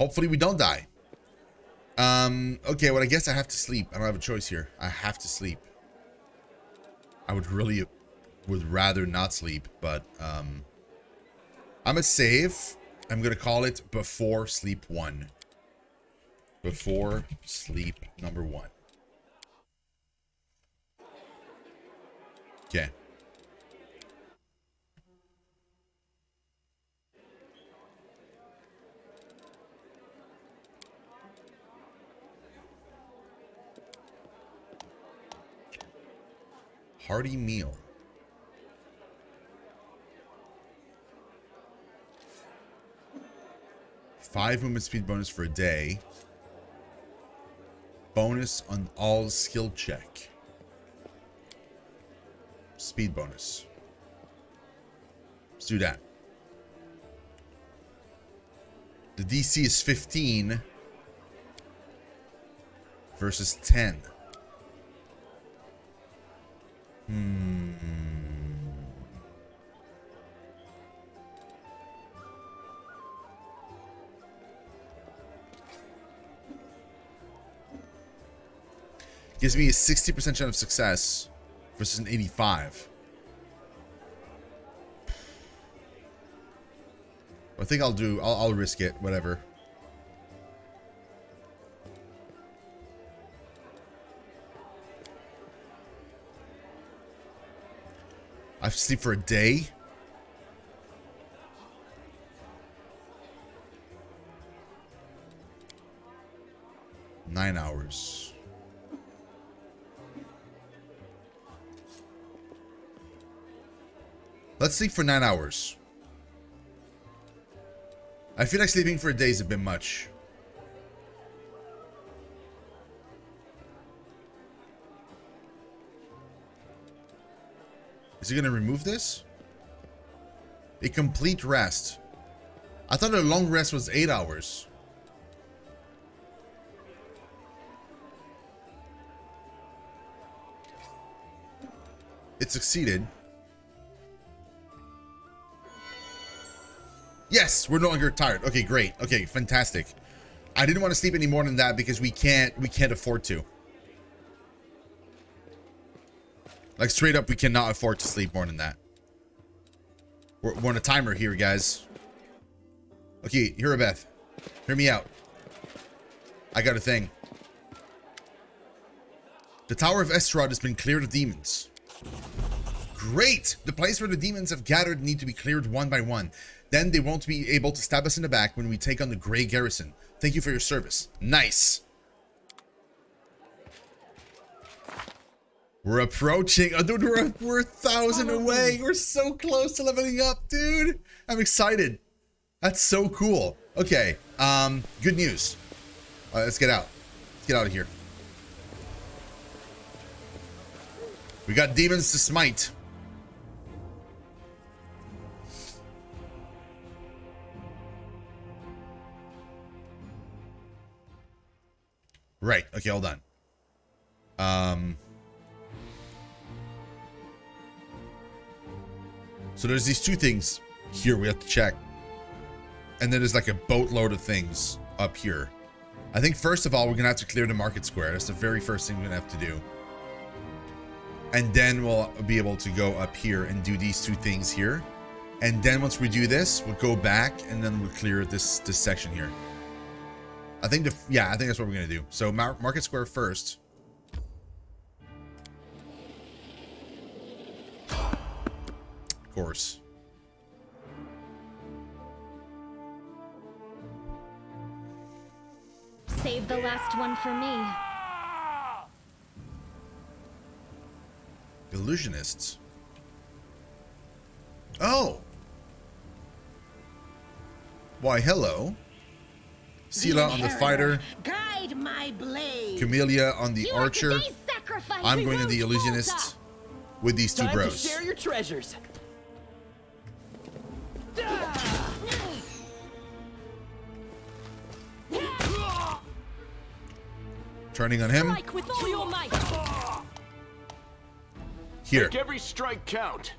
Hopefully we don't die. Okay, well, I guess I have to sleep. I don't have a choice here. I have to sleep. I would rather not sleep, but I'm gonna save. I'm gonna call it before sleep 1. Before sleep number 1. Okay. Hearty meal. Five movement speed bonus for a day. Bonus on all skill check. Speed bonus. Let's do that. The DC is 15 versus 10. Gives me a 60% chance of success versus an 85. I think I'll risk it, whatever. I have to sleep for a day. Nine hours. Let's sleep for 9 hours. I feel like sleeping for a day is a bit much. Is he going to remove this? A complete rest. I thought a long rest was 8 hours. It succeeded. Yes, we're no longer tired. Okay, great. Okay, fantastic. I didn't want to sleep any more than that because we can't afford to. Like straight up, we cannot afford to sleep more than that. We're on a timer here, guys. Okay, Beth, hear me out. I got a thing. The Tower of Estrad has been cleared of demons. Great! The place where the demons have gathered need to be cleared one by one. Then they won't be able to stab us in the back when we take on the Grey Garrison. Thank you for your service. Nice. We're approaching. Oh, dude, we're 1,000 away. We're so close to leveling up, dude. I'm excited. That's so cool. Okay. Good news. All right, let's get out. Let's get out of here. We got demons to smite. Right. Okay, hold on. So there's these two things here we have to check. And then there's like a boatload of things up here. I think first of all, we're gonna have to clear the market square. That's the very first thing we're gonna have to do. And then we'll be able to go up here and do these two things here. And then once we do this, we'll go back and then we'll clear this section here. I think I think that's what we're gonna do. So market square first. Of course. Save the last one for me. Illusionists. Oh. Why, hello. Sela on the fighter. Guide my blade. Camellia on the archer. I'm going to the illusionists with these two bros. Time to share your treasures. Turning on him. Strike with all your might. Here. Make every strike count.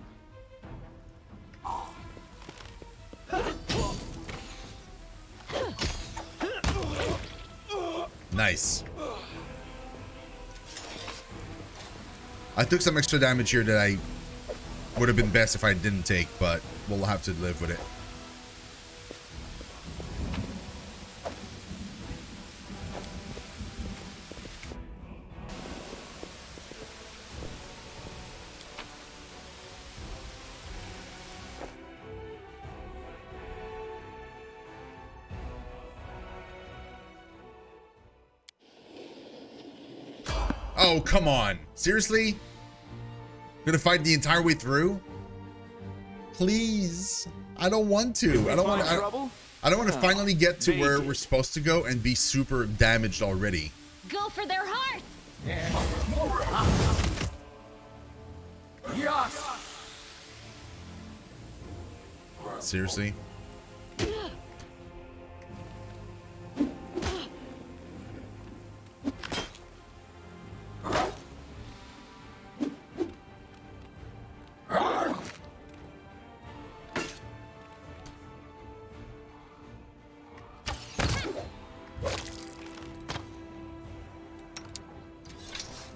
Nice. I took some extra damage here that I would have been best if I didn't take, but we'll have to live with it. Oh, come on. Seriously? Gonna fight the entire way through? Please. I don't want to. I don't want to. I don't want to finally get to where we're supposed to go and be super damaged already. Go for their hearts. Yes. Seriously?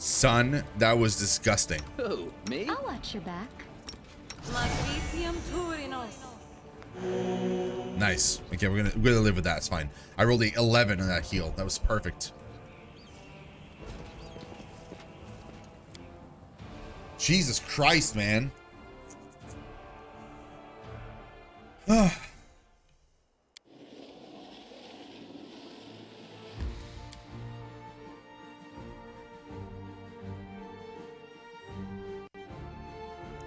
Son, that was disgusting. Who, me? I'll watch your back. Nice. Okay, we're gonna live with that. It's fine. I rolled a 11 on that heal. That was perfect. Jesus Christ, man.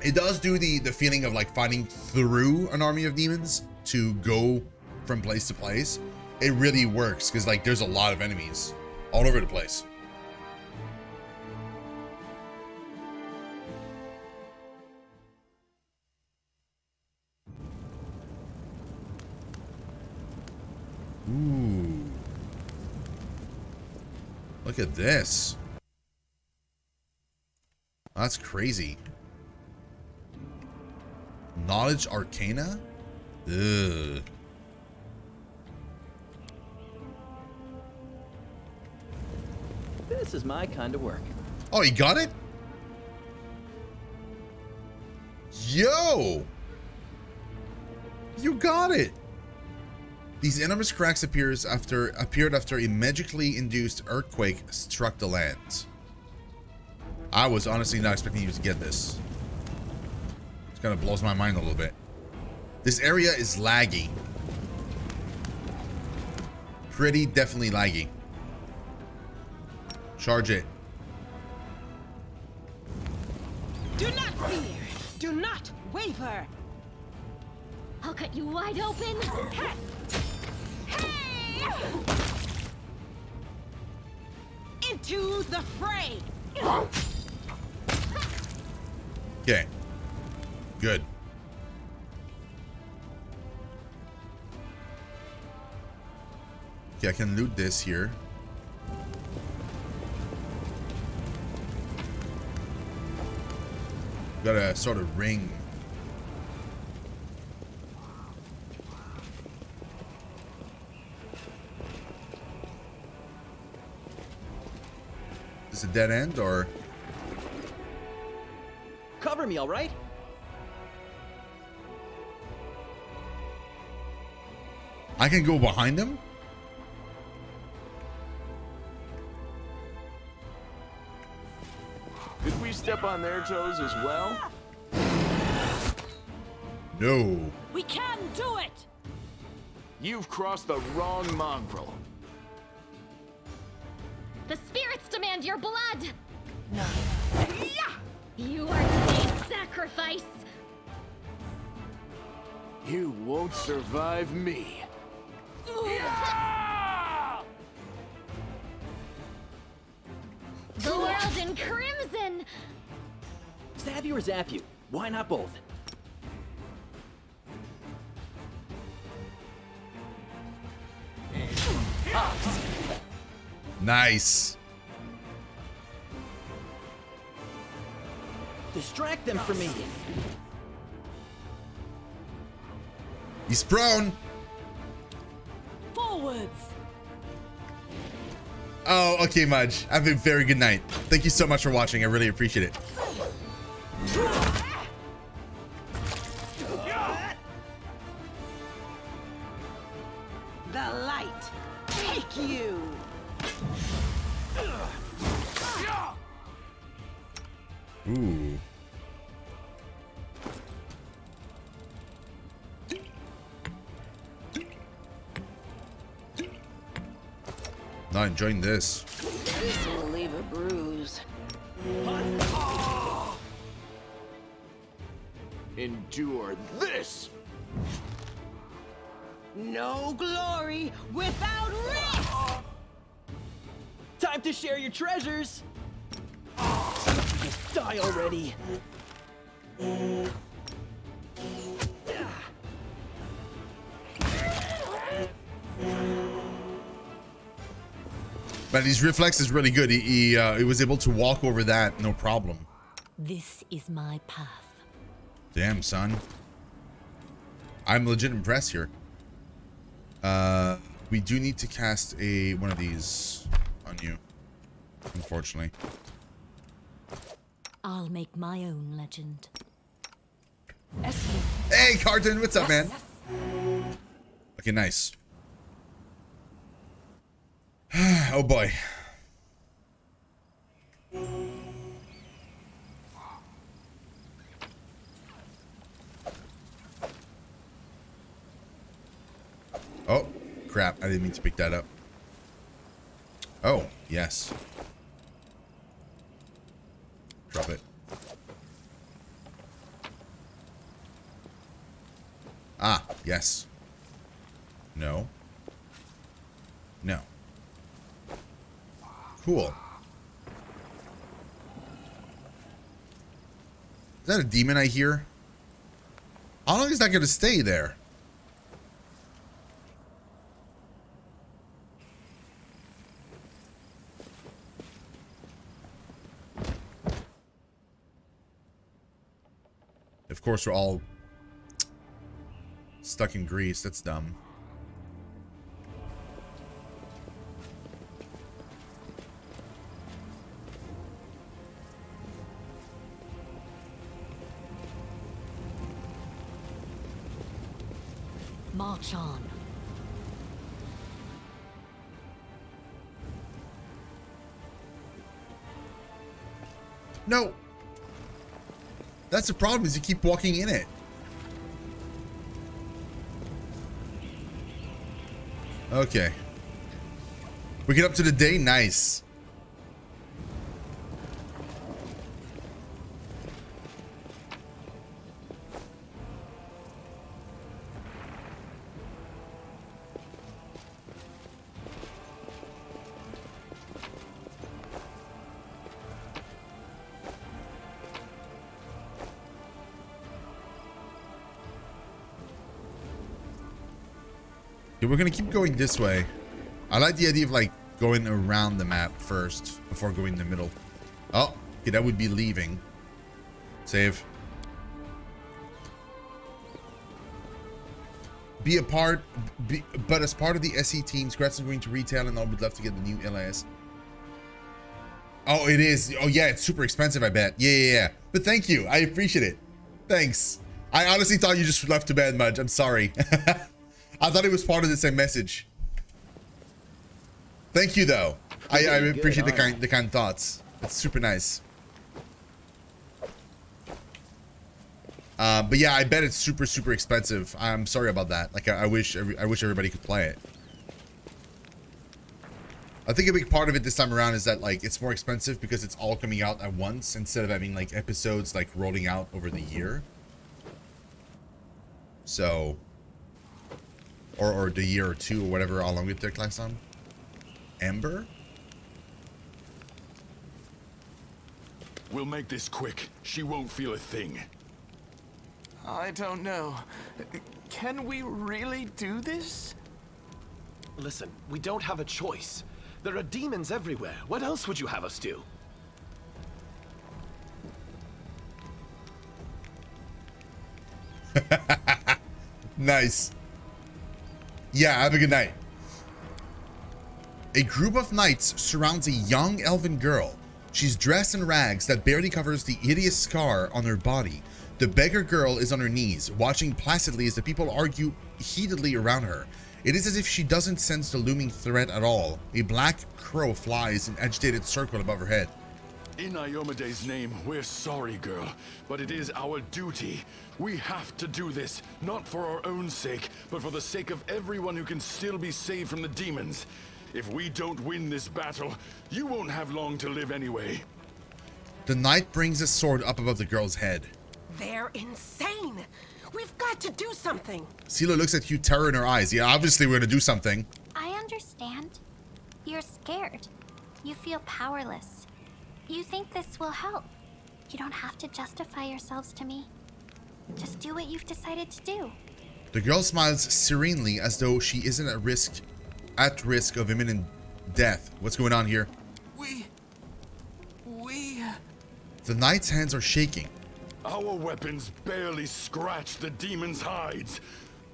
It does do the feeling of like fighting through an army of demons to go from place to place. It really works because like there's a lot of enemies all over the place. Ooh. Look at this. That's crazy. Knowledge Arcana? Ugh. This is my kind of work. Oh, he got it? Yo! You got it! These enormous cracks appeared after a magically induced earthquake struck the land. I was honestly not expecting you to get this. Kind of blows my mind a little bit. This area is laggy. Pretty definitely laggy. Charge it. Do not fear. Do not waver. I'll cut you wide open. Hey! Into the fray. Okay. Good. Okay, I can loot this here. Got a sort of ring. Is it a dead end or? Cover me, all right? I can go behind them? Did we step on their toes as well? No. We can do it. You've crossed the wrong mongrel. The spirits demand your blood. Yeah. You are today's sacrifice. You won't survive me. The world in crimson. Stab you or zap you? Why not both? Nice. Distract them from me. He's prone. Forwards. Oh, okay, Mudge. Have a very good night. Thank you so much for watching. I really appreciate it. The light. Take you. Ooh. Not enjoying this. This will leave a bruise. Endure this. No glory without risk. Time to share your treasures! Just die already! But his reflex is really good. He was able to walk over that, no problem. This is my path. Damn, son. I'm legit impressed here. We do need to cast one of these on you, unfortunately. I'll make my own legend. Hey, Carton, what's up, man? Okay, nice. Oh boy. Oh, crap. I didn't mean to pick that up. Oh, yes. Drop it. Ah, yes. No. No. Cool. Is that a demon I hear? How long is that going to stay there? Of course, we're all stuck in Greece. That's dumb. March on. No. That's the problem, is you keep walking in it. Okay. We get up to the day. Nice. Okay, we're gonna keep going this way. I like the idea of like going around the map first before going in the middle. Oh, okay, that would be leaving. Save. But as part of the SE team, Scratch is going to retail, and I would love to get the new LIS. Oh, it is. Oh yeah, it's super expensive, I bet. Yeah. But thank you. I appreciate it. Thanks. I honestly thought you just left to bed, Mudge. I'm sorry. I thought it was part of the same message. Thank you, though. I appreciate the kind thoughts. It's super nice. But yeah, I bet it's super expensive. I'm sorry about that. Like, I wish everybody could play it. I think a big part of it this time around is that like it's more expensive because it's all coming out at once instead of having like episodes like rolling out over the year. So, or the year or two or whatever, how long it took last time. Ember? We'll make this quick. She won't feel a thing. I don't know. Can we really do this? Listen, we don't have a choice. There are demons everywhere. What else would you have us do? Nice. Yeah, have a good night. A group of knights surrounds a young elven girl. She's dressed in rags that barely covers the hideous scar on her body. The beggar girl is on her knees, watching placidly as the people argue heatedly around her. It is as if she doesn't sense the looming threat at all. A black crow flies in an agitated circle above her head. In Iomede's name, we're sorry, girl, but it is our duty. We have to do this, not for our own sake, but for the sake of everyone who can still be saved from the demons. If we don't win this battle, you won't have long to live anyway. The knight brings his sword up above the girl's head. They're insane. We've got to do something. Sela looks at you, terror in her eyes. Yeah, obviously we're gonna do something. I understand. You're scared. You feel powerless. You think this will help. You don't have to justify yourselves to me. Just do what you've decided to do. The girl smiles serenely as though she isn't at risk of imminent death. What's going on here? We... The knight's hands are shaking. Our weapons barely scratch the demons' hides.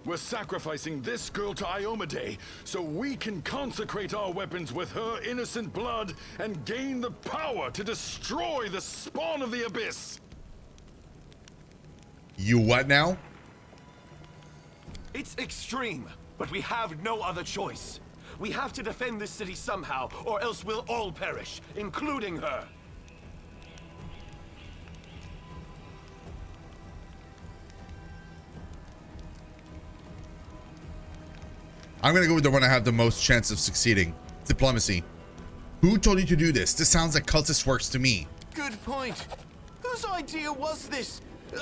We're sacrificing this girl to Iomade so we can consecrate our weapons with her innocent blood and gain the power to destroy the spawn of the abyss. You what now? It's extreme, but we have no other choice. We have to defend this city somehow, or else we'll all perish, including her. I'm gonna go with the one I have the most chance of succeeding. Diplomacy. Who told you to do this? This sounds like cultist works to me. Good point. Whose idea was this?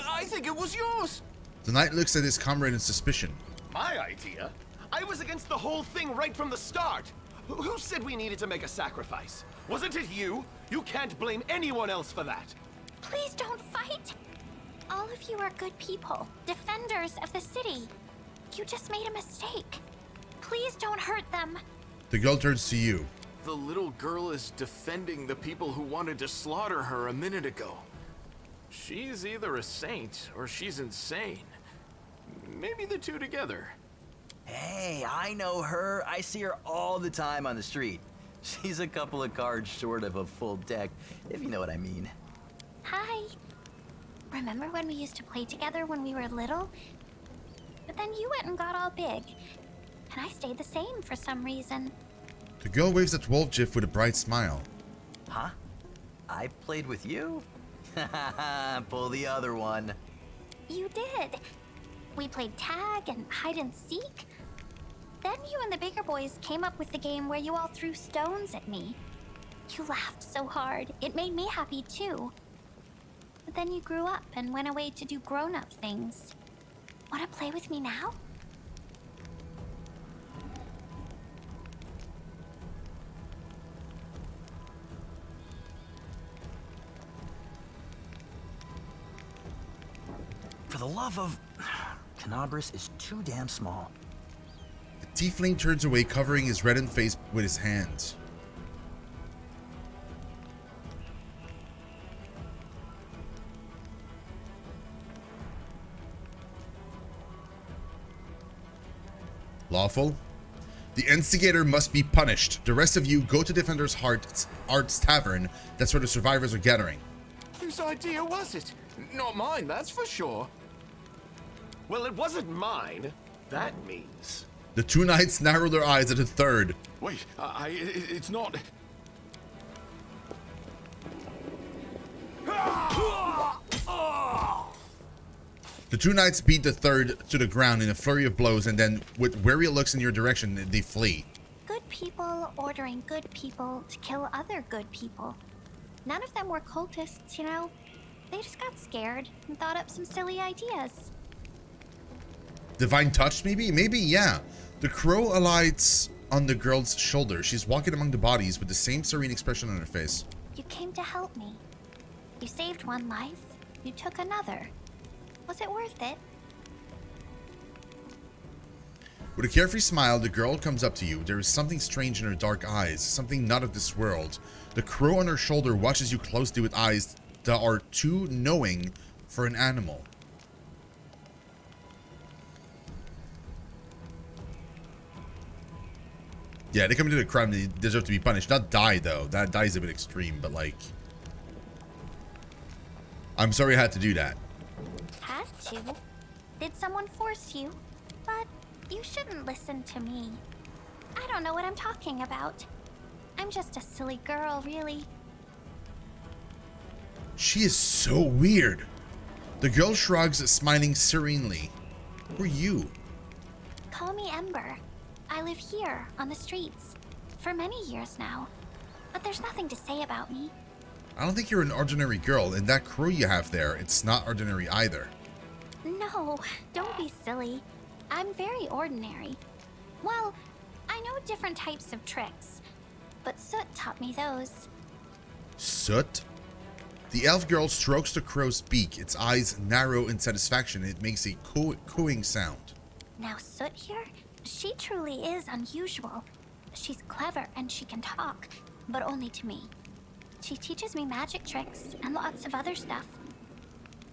I think it was yours. The knight looks at his comrade in suspicion. My idea? I was against the whole thing right from the start. Who said we needed to make a sacrifice? Wasn't it you? You can't blame anyone else for that. Please don't fight. All of you are good people, defenders of the city. You just made a mistake. Please don't hurt them. The girl turns to you. The little girl is defending the people who wanted to slaughter her a minute ago. She's either a saint or she's insane. Maybe the two together. Hey, I know her. I see her all the time on the street. She's a couple of cards short of a full deck, if you know what I mean. Hi. Remember when we used to play together when we were little? But then you went and got all big. And I stayed the same for some reason. The girl waves at Wolfjiff with a bright smile. Huh? I played with you? Pull the other one. You did. We played tag and hide and seek. Then you and the bigger boys came up with the game where you all threw stones at me. You laughed so hard. It made me happy too. But then you grew up and went away to do grown-up things. Want to play with me now? For the love of... Canabras is too damn small. The tiefling turns away, covering his reddened face with his hands. Lawful? The instigator must be punished. The rest of you go to Defender's Arts Tavern. That's where the survivors are gathering. Whose idea was it? Not mine, that's for sure. Well, it wasn't mine. That means... The two knights narrow their eyes at the third. Wait, it's not... The two knights beat the third to the ground in a flurry of blows, and then, with wary looks in your direction, they flee. Good people ordering good people to kill other good people. None of them were cultists, you know? They just got scared and thought up some silly ideas. Divine touch, maybe? Maybe, yeah. The crow alights on the girl's shoulder. She's walking among the bodies with the same serene expression on her face. You came to help me. You saved one life. You took another. Was it worth it? With a carefree smile, the girl comes up to you. There is something strange in her dark eyes, something not of this world. The crow on her shoulder watches you closely with eyes that are too knowing for an animal. Yeah, they committed a crime. They deserve to be punished. Not die, though. That die's a bit extreme, but like... I'm sorry I had to do that. Had to? Did someone force you? But you shouldn't listen to me. I don't know what I'm talking about. I'm just a silly girl, really. She is so weird. The girl shrugs, smiling serenely. Who are you? Call me Ember. I live here, on the streets, for many years now. But there's nothing to say about me. I don't think you're an ordinary girl, and that crew you have there, it's not ordinary either. No, don't be silly. I'm very ordinary. Well, I know different types of tricks, but Soot taught me those. Soot? The elf girl strokes the crow's beak, its eyes narrow in satisfaction, and it makes a cooing sound. Now Soot here, she truly is unusual. She's clever and she can talk, but only to me. She teaches me magic tricks and lots of other stuff.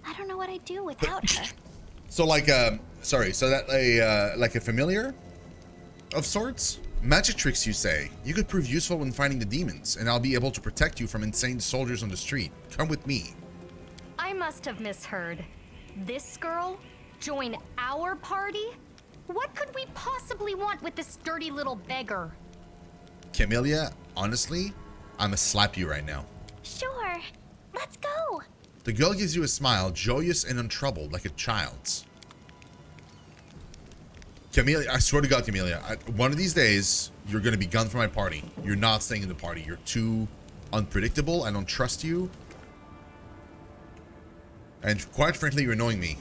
I don't know what I'd do without her. So like, sorry, so that like a familiar of sorts? Magic tricks, you say? You could prove useful when fighting the demons, and I'll be able to protect you from insane soldiers on the street. Come with me. I must have misheard. This girl? Join our party? What could we possibly want with this dirty little beggar? Camellia, honestly, I'ma slap you right now. Sure, let's go. The girl gives you a smile, joyous and untroubled, like a child's. Camellia, I swear to God, Camellia, one of these days, you're gonna be gone from my party. You're not staying in the party. You're too unpredictable. I don't trust you. And quite frankly, you're annoying me.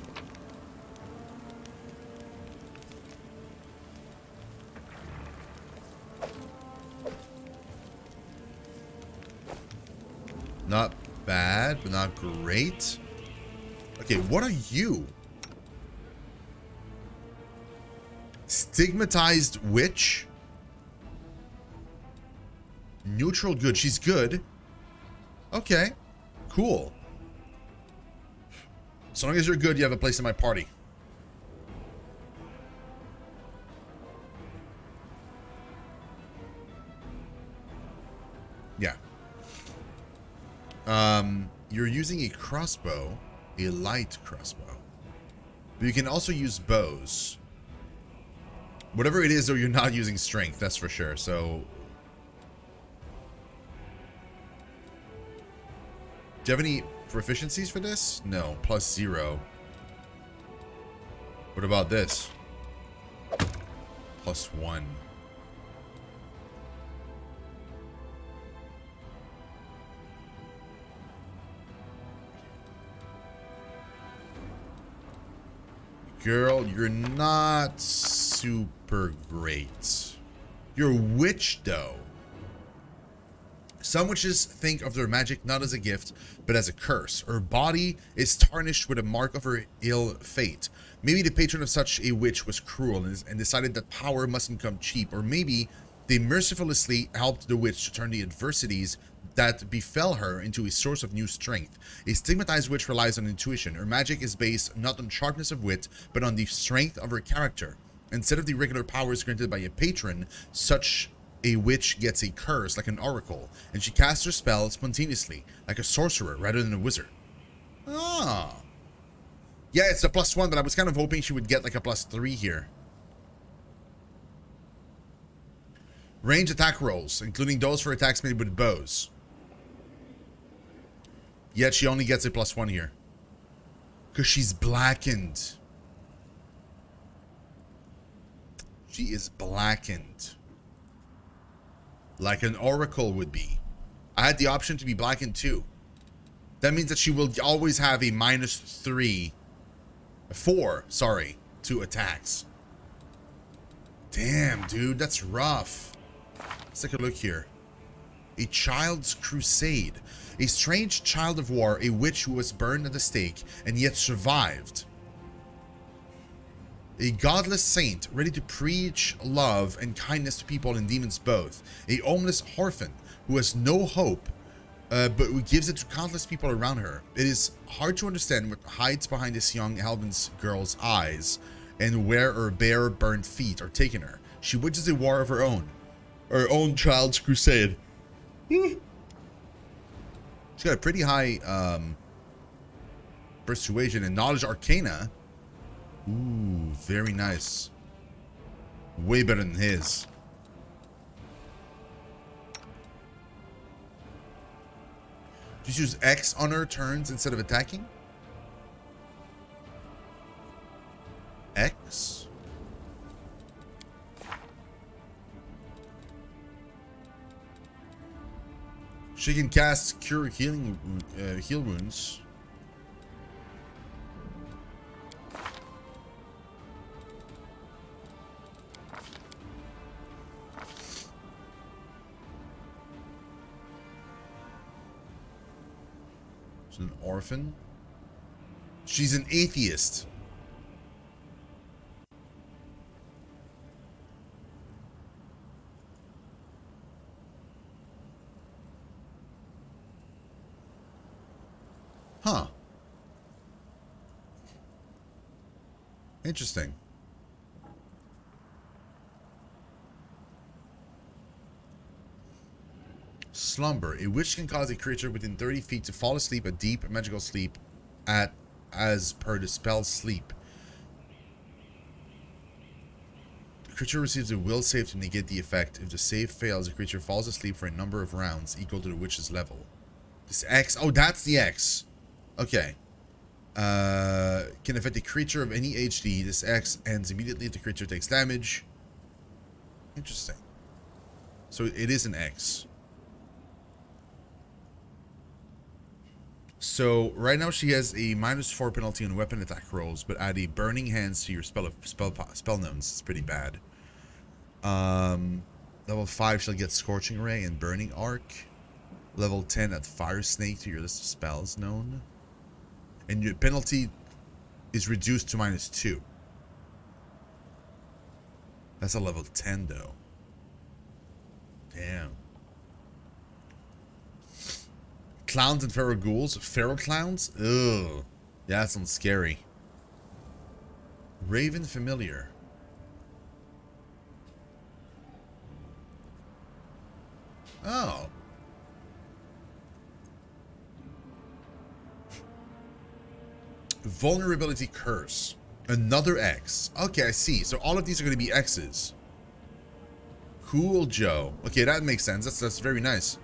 Not bad, but not great. Okay, what are you? Stigmatized witch? Neutral good. She's good. Okay, cool. As long as you're good, you have a place in my party. Yeah. You're using a crossbow, a light crossbow. But you can also use bows. Whatever it is, though, you're not using strength, that's for sure. So, do you have any proficiencies for this? No, +0. What about this? +1. Girl, you're not super great. You're a witch, though. Some witches think of their magic not as a gift, but as a curse. Her body is tarnished with a mark of her ill fate. Maybe the patron of such a witch was cruel and decided that power mustn't come cheap. Or maybe they mercilessly helped the witch to turn the adversities that befell her into a source of new strength. A stigmatized witch relies on intuition. Her magic is based not on sharpness of wit, but on the strength of her character. Instead of the regular powers granted by a patron, such a witch gets a curse like an oracle, and she casts her spell spontaneously, like a sorcerer rather than a wizard. Ah. Yeah, it's a +1, but I was kind of hoping she would get like a +3 here. Range attack rolls, including those for attacks made with bows. Yet she only gets a +1 here. Because she's blackened. She is blackened. Like an oracle would be. I had the option to be blackened too. That means that she will always have a -4, sorry, to attacks. Damn, dude, that's rough. Let's take a look here. A child's crusade. A strange child of war, a witch who was burned at the stake and yet survived. A godless saint ready to preach love and kindness to people and demons both. A homeless orphan who has no hope, but who gives it to countless people around her. It is hard to understand what hides behind this young elven girl's eyes and where her bare, burned feet are taking her. She wages a war of her own. Our own child's crusade. She's got a pretty high persuasion and knowledge arcana. Ooh, very nice. Way better than his. Just use X on her turns instead of attacking? X? She can cast Cure Healing Heal Wounds. She's an orphan. She's an atheist. Huh. Interesting. Slumber. A witch can cause a creature within 30 feet to fall asleep, a deep magical sleep as per the spell sleep. The creature receives a will save to negate the effect. If the save fails, the creature falls asleep for a number of rounds equal to the witch's level. This X. Oh, that's the X. Okay. Can affect a creature of any HD. This X ends immediately if the creature takes damage. Interesting. So it is an X. So right now she has a -4 penalty on weapon attack rolls, but add a burning hands to your spell knowns. It's pretty bad. Level 5 she'll get Scorching Ray and Burning Arc. Level 10 add Fire Snake to your list of spells known. And your penalty is reduced to -2. That's a level 10 though. Damn. Clowns and feral ghouls. Feral clowns? Ugh. Yeah, that sounds scary. Raven Familiar. Oh. Vulnerability Curse. Another X. Okay, I see. So all of these are going to be X's. Cool, Joe. Okay, that makes sense. That's very nice.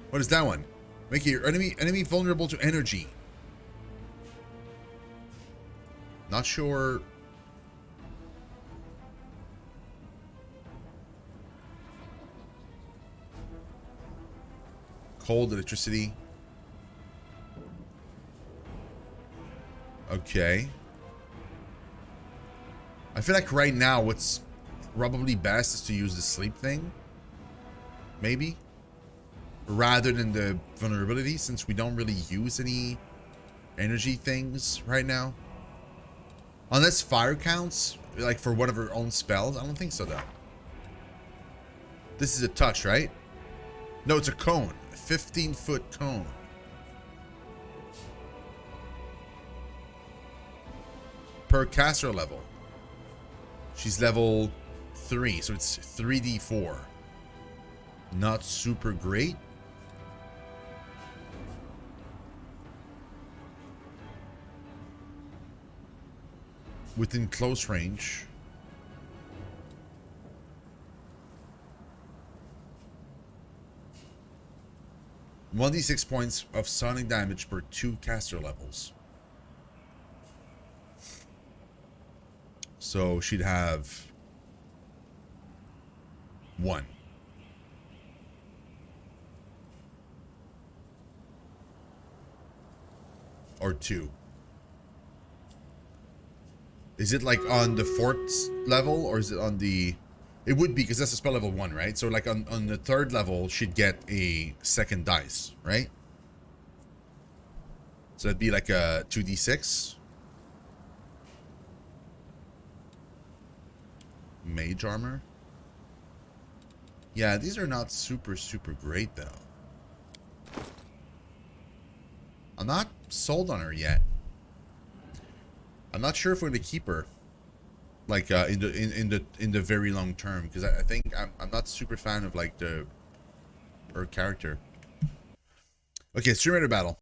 What is that one? Make your enemy vulnerable to energy. Not sure. Cold, electricity. Okay. I feel like right now what's probably best is to use the sleep thing. Maybe. Rather than the vulnerability, since we don't really use any energy things right now. Unless fire counts, like for one of her own spells. I don't think so though. This is a touch, right? No, it's a cone. A 15-foot cone. Per caster level. She's level 3, so it's 3d4. Not super great. Within close range. One d6 points of sonic damage per 2 caster levels. So she'd have 1. Or 2. Is it like on the 4th level, or is it on the... It would be, because that's a spell level 1, right? So like on the 3rd level, she'd get a 2nd dice, right? So that'd be like a 2d6. Mage armor. Yeah, these are not super great though. I'm not sold on her yet. I'm not sure if we're going to keep her. like in the very long term, because I think I'm not super fan of like her character. Okay, Stream Raider battle.